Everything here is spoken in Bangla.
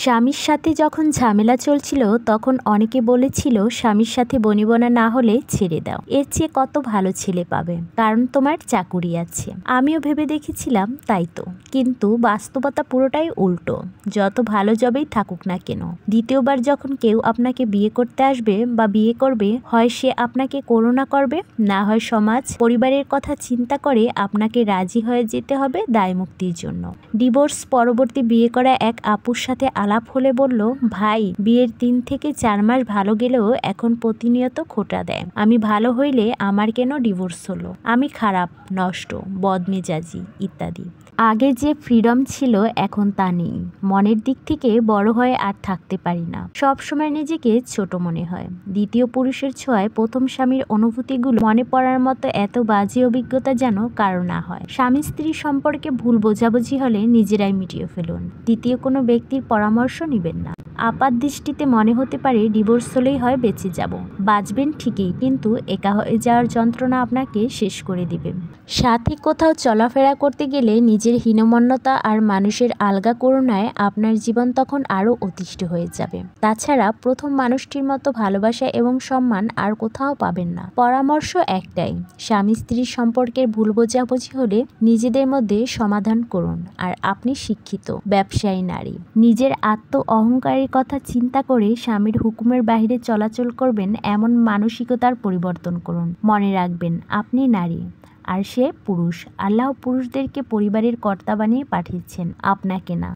স্বামীর সাথে যখন ঝামেলা চলছিল তখন অনেকে বলেছিল স্বামীর সাথে বনিবনা না হলে ছেড়ে দাও, এর চেয়ে কত ভালো ছেলে পাবে, কারণ তোমার চাকুরি আছে। আমিও ভেবে দেখেছিলাম তাই তো, কিন্তু বাস্তবতা পুরোটাই উল্টো। যত ভালো জবেই থাকুক না কেন, দ্বিতীয়বার যখন কেউ আপনাকে বিয়ে করতে আসবে বা বিয়ে করবে, হয় সে আপনাকে করুণা করবে, না হয় সমাজ পরিবারের কথা চিন্তা করে আপনাকে রাজি হয়ে যেতে হবে দায়মুক্তির জন্য। ডিভোর্স পরবর্তী বিয়ে করা এক আপুর সাথে আলাপ হলে বলল, ভাই বিয়ের 3 থেকে 4 মাস ভালো গেলেও এখন প্রতিনিয়ত খোঁটা দেয়। আমি ভালো হইলে আমার কেন ডিভোর্স হলো, আমি খারাপ, নষ্ট, বদমেজাজি ইত্যাদি। আগে যে ফ্রিডম ছিল এখন তা নেই। মনের দিক থেকে বড় হয়ে আর থাকতে পারি না, সব সময় নিজেকে ছোট মনে হয়। দ্বিতীয় পুরুষের ছোঁয়ায় প্রথম স্বামীর অনুভূতিগুলো মনে পড়ার মতো এত বাজে অভিজ্ঞতা যেন কারো না হয়। স্বামী স্ত্রী সম্পর্কে ভুল বোঝাবুঝি হলে নিজেরাই মিটিয়ে ফেলুন, দ্বিতীয় কোনো ব্যক্তির পরামর্শ নেবেন না। আপাত দৃষ্টিতে মনে হতে পারে ডিভোর্স হলেই হয় বেঁচে যাব, বাঁচবেন ঠিকই, কিন্তু একা হয়ে যাওয়ার যন্ত্রণা আপনাকে শেষ করে দিবে। সাথে কোথাও চলাফেরা করতে গেলে নিজের হীনমন্যতা আর মানুষের আলগা করুণায় আপনার জীবন তখন আরও অতিষ্ঠ হয়ে যাবে। তাছাড়া প্রথম মানুষটির মতো ভালোবাসা এবং সম্মান আর কোথাও পাবেন না। পরামর্শ একটাই, স্বামী স্ত্রীর সম্পর্কের ভুল বোঝাবুঝি হলে নিজেদের মধ্যে সমাধান করুন। আর আপনি শিক্ষিত ব্যবসায়ী নারী, নিজের আত্ম অহংকারের কথা চিন্তা করে স্বামীর হুকুমের বাইরে চলাচল করবেন এমন মানসিকতার পরিবর্তন করুন। মনে রাখবেন, আপনি নারী আর সে পুরুষ। আল্লাহ পুরুষদেরকে পরিবারের কর্তা বানিয়ে পাঠিয়েছেন, আপনাকে না।